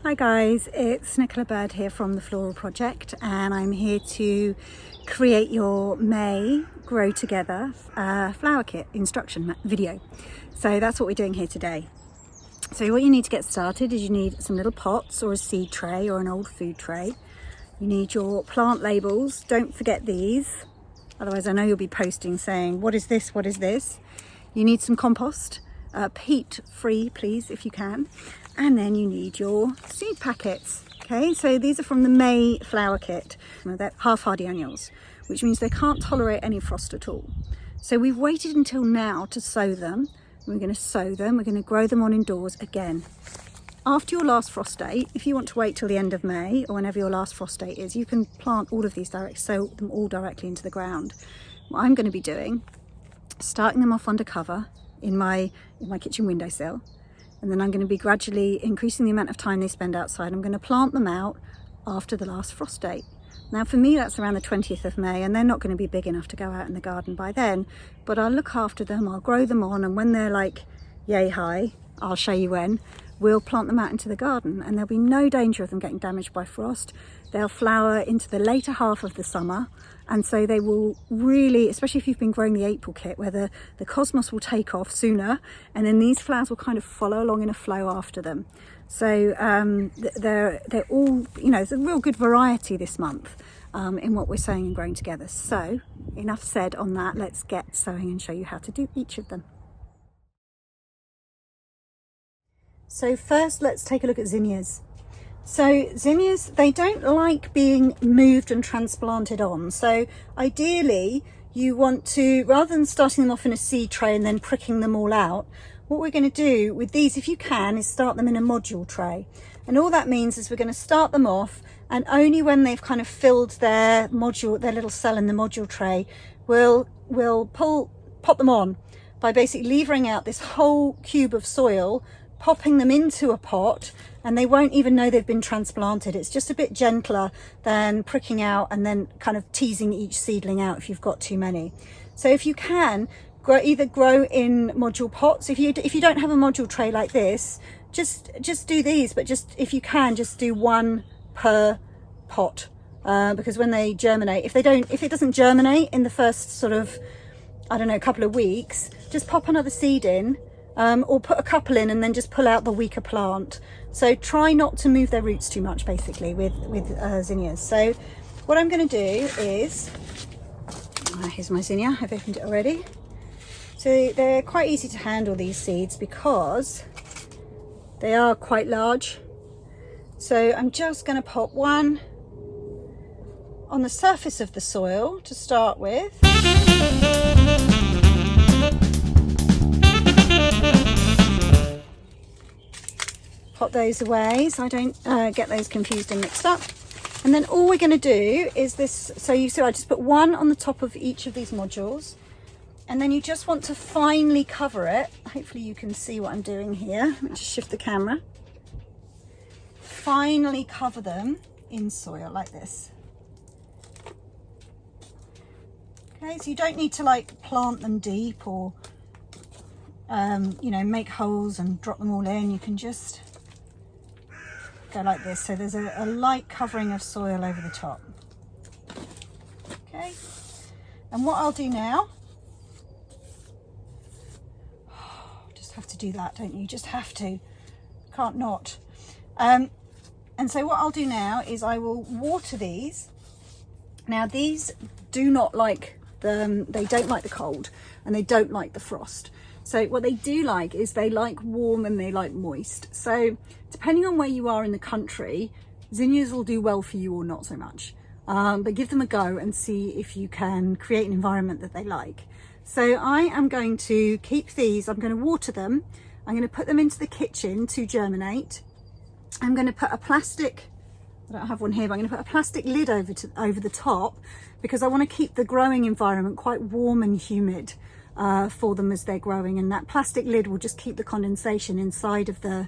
Hi guys, it's Nicola Bird here from the Floral Project, and I'm here to create your May Grow Together flower kit instruction video. So that's what we're doing here today. So what you need to get started is you need some little pots or a seed tray or an old food tray. You need your plant labels. Don't forget these, otherwise I know you'll be posting saying, what is this, what is this? You need some compost, peat free please if you can. And then you need your seed packets. Okay, so these are from the May flower kit. They're half hardy annuals, which means they can't tolerate any frost at all. So we've waited until now to sow them. We're going to sow them, we're going to grow them on indoors again. After your last frost date, if you want to wait till the end of May or whenever your last frost date is, you can plant all of these sow them all directly into the ground. What I'm going to be doing, starting them off under cover in my kitchen windowsill. And then I'm going to be gradually increasing the amount of time they spend outside. I'm going to plant them out after the last frost date. Now for me that's around the 20th of May, and they're not going to be big enough to go out in the garden by then, but I'll look after them, I'll grow them on, and when they're like yay high, I'll show you when, we'll plant them out into the garden, and there'll be no danger of them getting damaged by frost. They'll flower into the later half of the summer, and so they will really, especially if you've been growing the April kit, where the cosmos will take off sooner, and then these flowers will kind of follow along in a flow after them. So they're all, you know, it's a real good variety this month in what we're sowing and growing together. So enough said on that, let's get sowing and show you how to do each of them. So first let's take a look at zinnias. So zinnias, they don't like being moved and transplanted on. So ideally you want to, rather than starting them off in a seed tray and then pricking them all out, what we're going to do with these, if you can, is start them in a module tray. And all that means is we're going to start them off, and only when they've kind of filled their little cell in the module tray, we'll pop them on by basically levering out this whole cube of soil, popping them into a pot, and they won't even know they've been transplanted. It's just a bit gentler than pricking out and then kind of teasing each seedling out if you've got too many. So if you can, either grow in module pots. If you don't have a module tray like this, just do these, but just, if you can, just do one per pot, because when they germinate, if it doesn't germinate in the first sort of, I don't know, couple of weeks, just pop another seed in, or put a couple in and then just pull out the weaker plant. So try not to move their roots too much, basically, with zinnias. So what I'm going to do is, here's my zinnia, I've opened it already. So they're quite easy to handle, these seeds, because they are quite large. So I'm just going to pop one on the surface of the soil to start with. Pop those away so I don't get those confused and mixed up. And then all we're going to do is this. So you see I just put one on the top of each of these modules, and then you just want to finely cover it. Hopefully you can see what I'm doing here. Let me just shift the camera. Finally cover them in soil like this. Okay, so you don't need to like plant them deep or you know, make holes and drop them all in. You can just go like this. So there's a light covering of soil over the top. Okay, and what I'll do now, just have to do that, don't you? Just have to, can't not. And so what I'll do now is I will water these. Now these do not like they don't like the cold, and they don't like the frost. So what they do like is they like warm and they like moist. So depending on where you are in the country, zinnias will do well for you or not so much. But give them a go and see if you can create an environment that they like. So I am going to keep these, I'm going to water them, I'm going to put them into the kitchen to germinate. I'm going to put a plastic, I don't have one here, but I'm going to put a plastic lid over the top, because I want to keep the growing environment quite warm and humid for them as they're growing, and that plastic lid will just keep the condensation inside of the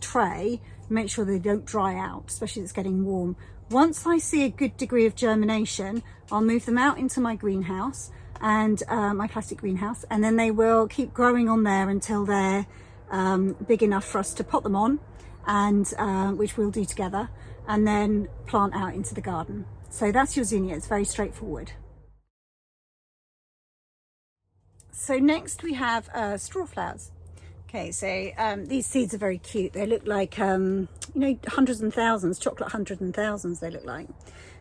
tray, make sure they don't dry out, especially if it's getting warm. Once I see a good degree of germination, I'll move them out into my greenhouse, and my plastic greenhouse, and then they will keep growing on there until they're big enough for us to pop them on and which we'll do together, and then plant out into the garden. So that's your zinnia. It's very straightforward. So next we have strawflowers. Okay, so these seeds are very cute. They look like, you know, hundreds and thousands, chocolate hundreds and thousands they look like.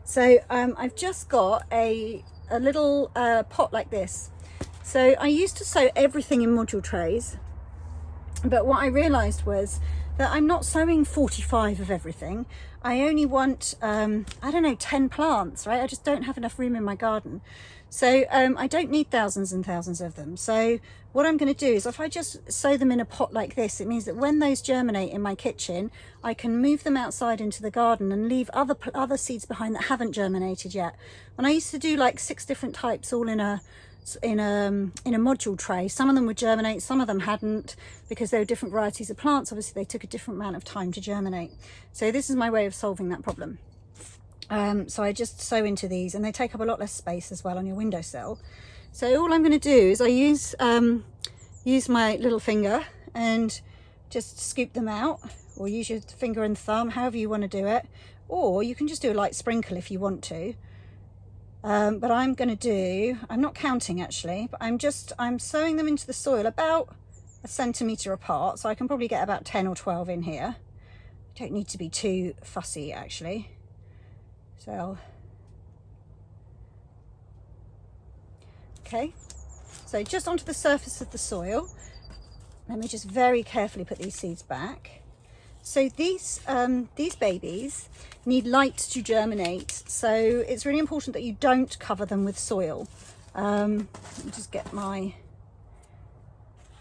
So I've just got a little pot like this. So I used to sow everything in module trays, but what I realised was that I'm not sowing 45 of everything. I only want, I don't know, 10 plants, right? I just don't have enough room in my garden. So I don't need thousands and thousands of them. So what I'm going to do is, if I just sow them in a pot like this, it means that when those germinate in my kitchen, I can move them outside into the garden and leave other seeds behind that haven't germinated yet. When I used to do like 6 different types all in a module tray, some of them would germinate, some of them hadn't, because they were different varieties of plants. Obviously they took a different amount of time to germinate. So this is my way of solving that problem. So I just sow into these, and they take up a lot less space as well on your windowsill. So all I'm going to do is I use my little finger and just scoop them out, or use your finger and thumb, however you want to do it, or you can just do a light sprinkle if you want to. But I'm going to do, I'm not counting actually, but I'm sowing them into the soil about 1 centimetre apart, so I can probably get about 10 or 12 in here. You don't need to be too fussy actually. So, okay, so just onto the surface of the soil. Let me just very carefully put these seeds back. So these babies need light to germinate, so it's really important that you don't cover them with soil. Let me just get my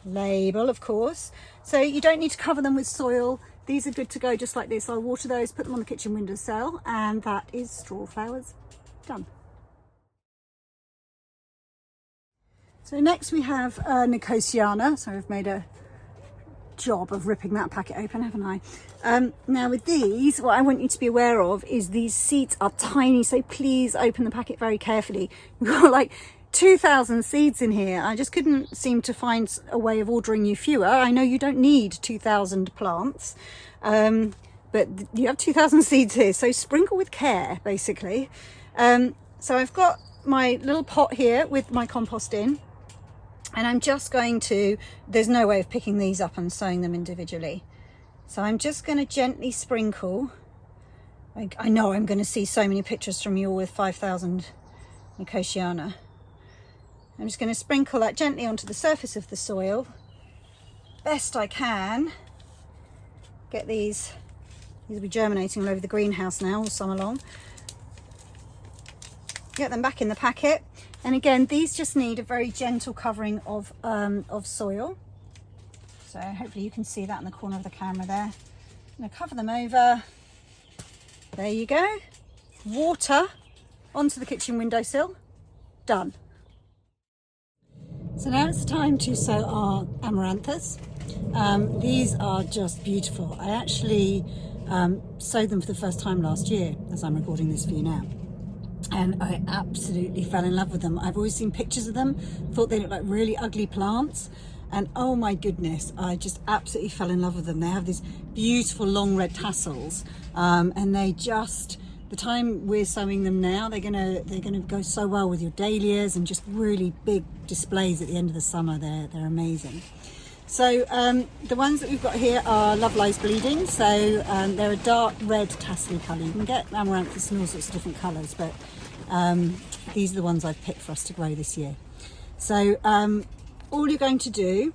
label, of course. So you don't need to cover them with soil. These are good to go just like this. I'll water those, put them on the kitchen windowsill, and that is strawflowers done. So next we have Nicotiana. So I've made a job of ripping that packet open, haven't I? Now with these, what I want you to be aware of is these seeds are tiny, so please open the packet very carefully. We've got like 2,000 seeds in here. I just couldn't seem to find a way of ordering you fewer. I know you don't need 2,000 plants, but you have 2,000 seeds here, so sprinkle with care basically. So I've got my little pot here with my compost in, and I'm just going to, there's no way of picking these up and sowing them individually, so I'm just going to gently sprinkle. I know I'm going to see so many pictures from you all with 5,000 Nicotiana. I'm just going to sprinkle that gently onto the surface of the soil, best I can. Get these will be germinating all over the greenhouse now all summer long. Get them back in the packet, and again these just need a very gentle covering of soil. So hopefully you can see that in the corner of the camera there. I'm going to cover them over. There you go. Water onto the kitchen windowsill. Done. So now it's time to sow our Amaranthus. These are just beautiful. I actually sowed them for the first time last year as I'm recording this for you now, and I absolutely fell in love with them. I've always seen pictures of them, thought they looked like really ugly plants, and oh my goodness, I just absolutely fell in love with them. They have these beautiful long red tassels, and they just, the time we're sowing them now, they're gonna go so well with your dahlias and just really big displays at the end of the summer. They're amazing. So the ones that we've got here are Love Lies Bleeding. So they're a dark red tassel colour. You can get Amaranthus in all sorts of different colours, but these are the ones I've picked for us to grow this year. So all you're going to do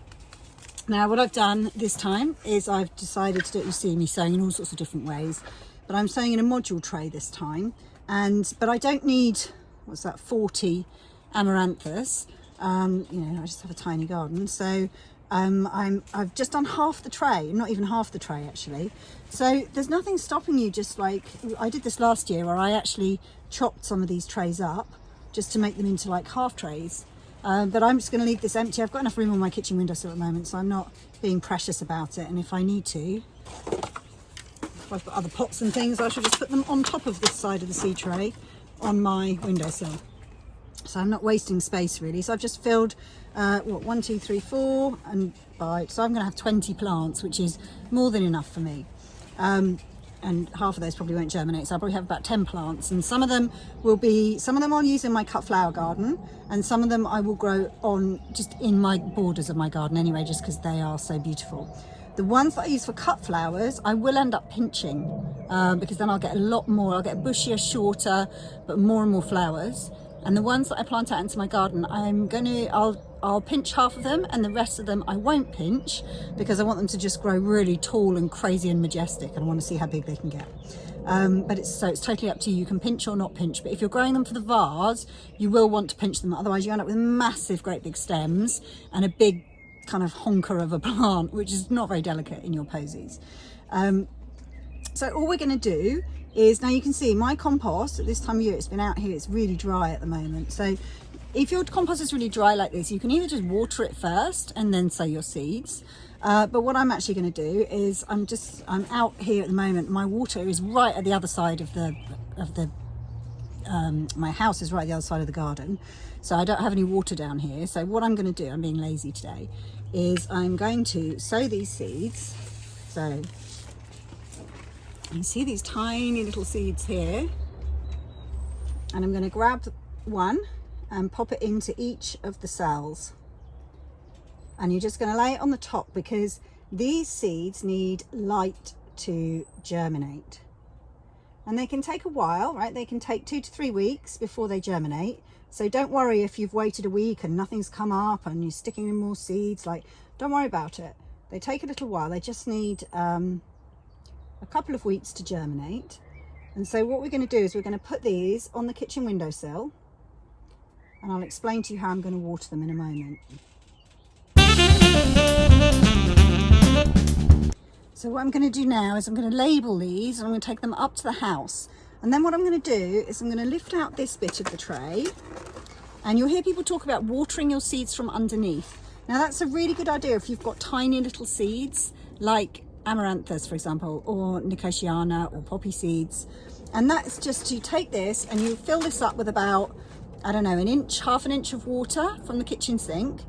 now, what I've done this time is I've decided to do it. You see me sowing in all sorts of different ways, but I'm sowing in a module tray this time, but I don't need, what's that, 40 Amaranthus. You know, I just have a tiny garden, so I've just done half the tray, not even half the tray actually. So there's nothing stopping you, just like I did this last year where I actually chopped some of these trays up just to make them into like half trays. But I'm just going to leave this empty. I've got enough room on my kitchen windowsill at the moment, so I'm not being precious about it. And if I need to, if I've got other pots and things, I should just put them on top of this side of the seed tray on my windowsill. So I'm not wasting space really. So I've just filled 1, 2, 3, 4 and 5. So I'm going to have 20 plants, which is more than enough for me. and half of those probably won't germinate, so I'll probably have about 10 plants, and some of them I'll use in my cut flower garden, and some of them I will grow on just in my borders of my garden anyway, just because they are so beautiful. The ones that I use for cut flowers I will end up pinching, because then I'll get a lot more, I'll get bushier, shorter, but more and more flowers. And the ones that I plant out into my garden, I'll pinch half of them, and the rest of them I won't pinch, because I want them to just grow really tall and crazy and majestic, and I want to see how big they can get. But it's totally up to you. You can pinch or not pinch, but if you're growing them for the vase, you will want to pinch them, otherwise you end up with massive, great big stems and a big kind of honker of a plant, which is not very delicate in your posies. So all we're going to do is, now you can see my compost at this time of year, it's been out here, it's really dry at the moment. So if your compost is really dry like this, you can either just water it first and then sow your seeds. But what I'm actually going to do is, I'm out here at the moment, my water is right at the other side of my house is right at the other side of the garden, so I don't have any water down here. So what I'm going to do, I'm being lazy today, is I'm going to sow these seeds. So you see these tiny little seeds here, and I'm going to grab one and pop it into each of the cells, and you're just going to lay it on the top, because these seeds need light to germinate, and they can take a while, right? They can take 2 to 3 weeks before they germinate. So don't worry if you've waited a week and nothing's come up and you're sticking in more seeds, like, don't worry about it. They take a little while. They just need a couple of weeks to germinate. And so what we're going to do is we're going to put these on the kitchen windowsill, and I'll explain to you how I'm going to water them in a moment. So what I'm going to do now is I'm going to label these, and I'm going to take them up to the house. And then what I'm going to do is I'm going to lift out this bit of the tray, and you'll hear people talk about watering your seeds from underneath. Now that's a really good idea if you've got tiny little seeds like Amaranthus, for example, or Nicotiana or poppy seeds. And that's just to take this and you fill this up with about, I don't know, half an inch of water from the kitchen sink,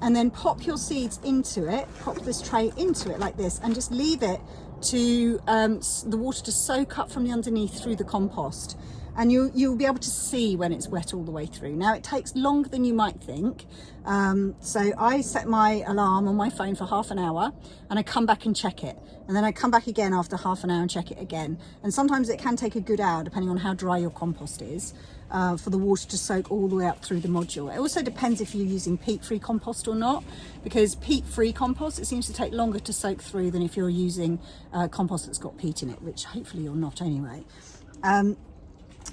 and then pop your seeds into it, pop this tray into it like this, and just leave it to the water to soak up from the underneath through the compost. And you'll be able to see when it's wet all the way through. Now it takes longer than you might think. So I set my alarm on my phone for half an hour, and I come back and check it. And then I come back again after half an hour and check it again. And sometimes it can take a good hour, depending on how dry your compost is, for the water to soak all the way up through the module. It also depends if you're using peat-free compost or not, because peat-free compost, it seems to take longer to soak through than if you're using compost that's got peat in it, which hopefully you're not anyway.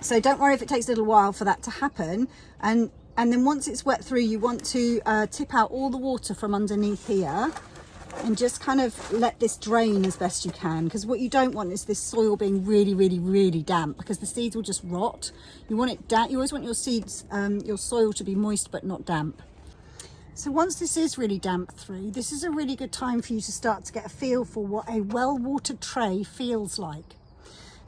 So don't worry if it takes a little while for that to happen. And then once it's wet through, you want to tip out all the water from underneath here, and just kind of let this drain as best you can, because what you don't want is this soil being really, really, really damp, because the seeds will just rot. You want it damp. You always want your seeds, your soil to be moist but not damp. So once this is really damp through, this is a really good time for you to start to get a feel for what a well-watered tray feels like.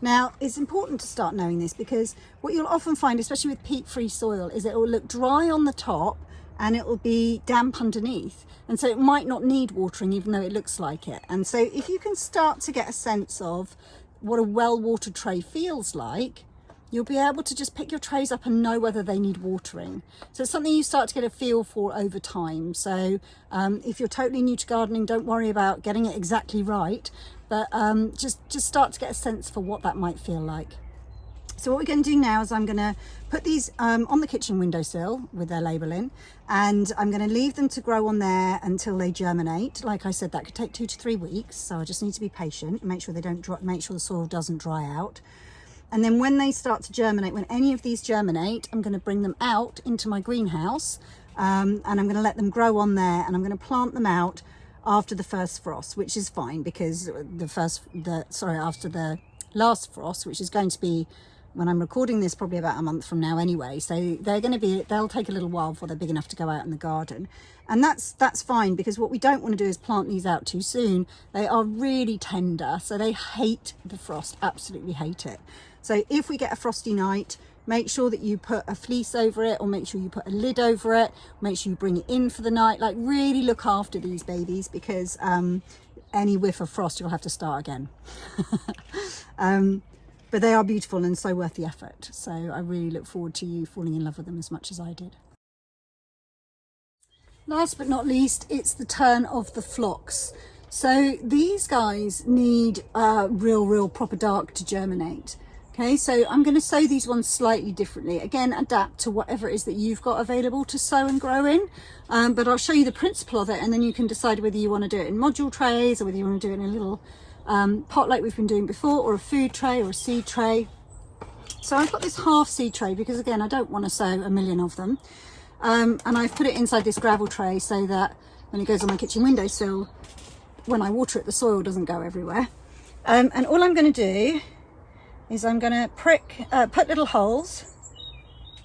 Now, it's important to start knowing this, because what you'll often find, especially with peat-free soil, is it will look dry on the top and it will be damp underneath. And so it might not need watering, even though it looks like it. And so if you can start to get a sense of what a well-watered tray feels like, you'll be able to just pick your trays up and know whether they need watering. So it's something you start to get a feel for over time. So if you're totally new to gardening, don't worry about getting it exactly right, but just start to get a sense for what that might feel like. So what we're going to do now is I'm going to put these on the kitchen windowsill with their label in, and I'm going to leave them to grow on there until they germinate. Like I said, that could take 2 to 3 weeks, so I just need to be patient and make sure they don't make sure the soil doesn't dry out. And then when they start to germinate, when any of these germinate, I'm going to bring them out into my greenhouse, and I'm going to let them grow on there, and I'm going to plant them out after the first frost, which is fine, because after the last frost, which is going to be, when I'm recording this, probably about a month from now anyway. So they'll take a little while before they're big enough to go out in the garden. And that's fine, because what we don't want to do is plant these out too soon. They are really tender, so they hate the frost, absolutely hate it. So if we get a frosty night, make sure that you put a fleece over it, or make sure you put a lid over it, make sure you bring it in for the night. Like, really look after these babies, because any whiff of frost, you'll have to start again. But they are beautiful and so worth the effort. So I really look forward to you falling in love with them as much as I did. Last but not least, it's the turn of the phlox. So these guys need real proper dark to germinate. Okay, so I'm going to sow these ones slightly differently. Again, adapt to whatever it is that you've got available to sow and grow in. But I'll show you the principle of it, and then you can decide whether you want to do it in module trays or whether you want to do it in a little pot like we've been doing before, or a food tray or a seed tray. So I've got this half seed tray because, again, I don't want to sow a million of them. And I've put it inside this gravel tray so that when it goes on my kitchen windowsill, when I water it, the soil doesn't go everywhere. And all I'm going to do is I'm going to put little holes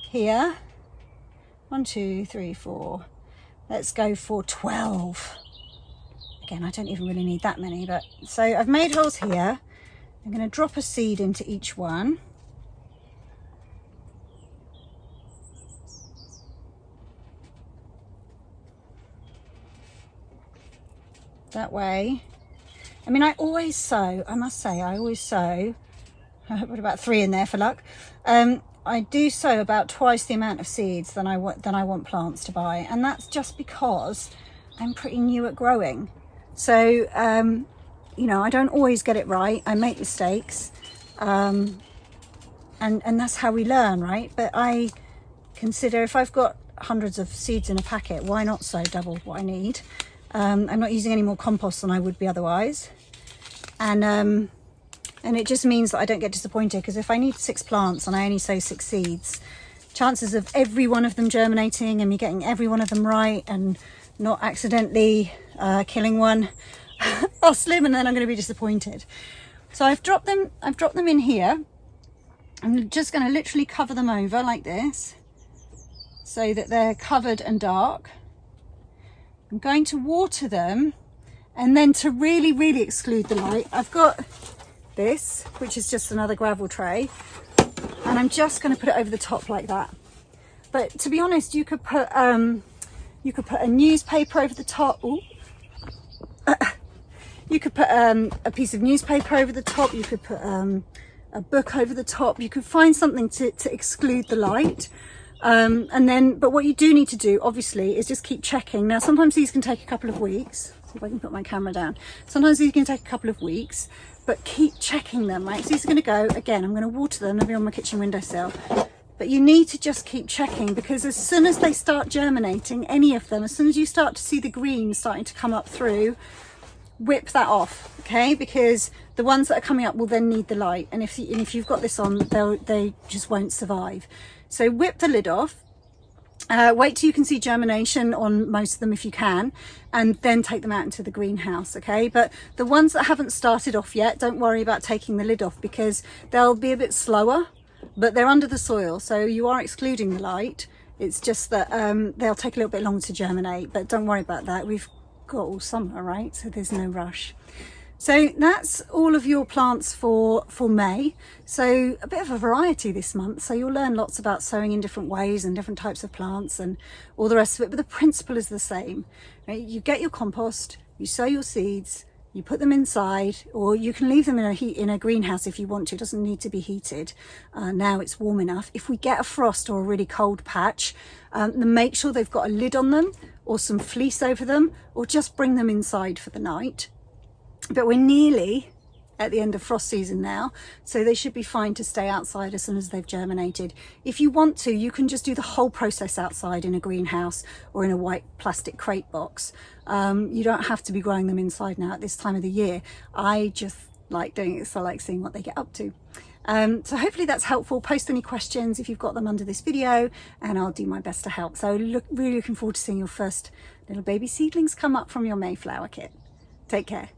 here. 1, 2, 3, 4. Let's go for 12. Again, I don't even really need that many, but so I've made holes here. I'm going to drop a seed into each one. That way. I mean, I always sow, I must say, I always sow. I put about 3 in there for luck. I do sow about twice the amount of seeds than I want plants to buy, and that's just because I'm pretty new at growing. So you know, I don't always get it right. I make mistakes, and that's how we learn, right? But I consider if I've got hundreds of seeds in a packet, why not sow double what I need? I'm not using any more compost than I would be otherwise, and it just means that I don't get disappointed, because if I need 6 plants and I only sow 6 seeds, chances of every one of them germinating and me getting every one of them right and not accidentally killing one are slim, and then I'm going to be disappointed. So I've dropped them in here. I'm just going to literally cover them over like this so that they're covered and dark. I'm going to water them, and then to really exclude the light, I've got this, which is just another gravel tray, and I'm just going to put it over the top like that. But to be honest, you could put a newspaper over the top. Ooh. You could put a piece of newspaper over the top. You could put a book over the top. You could find something to exclude the light. And then, but what you do need to do, obviously, is just keep checking. Now, sometimes these can take a couple of weeks. See if I can put my camera down. Sometimes these can take a couple of weeks, but keep checking them, right? So these are going to go, again, I'm going to water them. They'll be on my kitchen windowsill. But you need to just keep checking, because as soon as they start germinating, any of them, as soon as you start to see the green starting to come up through, whip that off, okay? Because the ones that are coming up will then need the light, and if you've got this on, they just won't survive. So whip the lid off, wait till you can see germination on most of them if you can, and then take them out into the greenhouse, okay? But the ones that haven't started off yet, don't worry about taking the lid off, because they'll be a bit slower, but they're under the soil, so you are excluding the light. It's just that they'll take a little bit longer to germinate, but don't worry about that. We've got all summer, right? So there's no rush. So that's all of your plants for May. So a bit of a variety this month. So you'll learn lots about sowing in different ways and different types of plants and all the rest of it. But the principle is the same, right? You get your compost, you sow your seeds, you put them inside, or you can leave them in a greenhouse if you want to. It doesn't need to be heated. Now it's warm enough. If we get a frost or a really cold patch, then make sure they've got a lid on them or some fleece over them, or just bring them inside for the night. But we're nearly at the end of frost season now, so they should be fine to stay outside as soon as they've germinated. If you want to, you can just do the whole process outside in a greenhouse or in a white plastic crate box. You don't have to be growing them inside now at this time of the year. I just like doing it, so I like seeing what they get up to. So hopefully that's helpful. Post any questions if you've got them under this video, and I'll do my best to help. So really looking forward to seeing your first little baby seedlings come up from your Mayflower kit. Take care.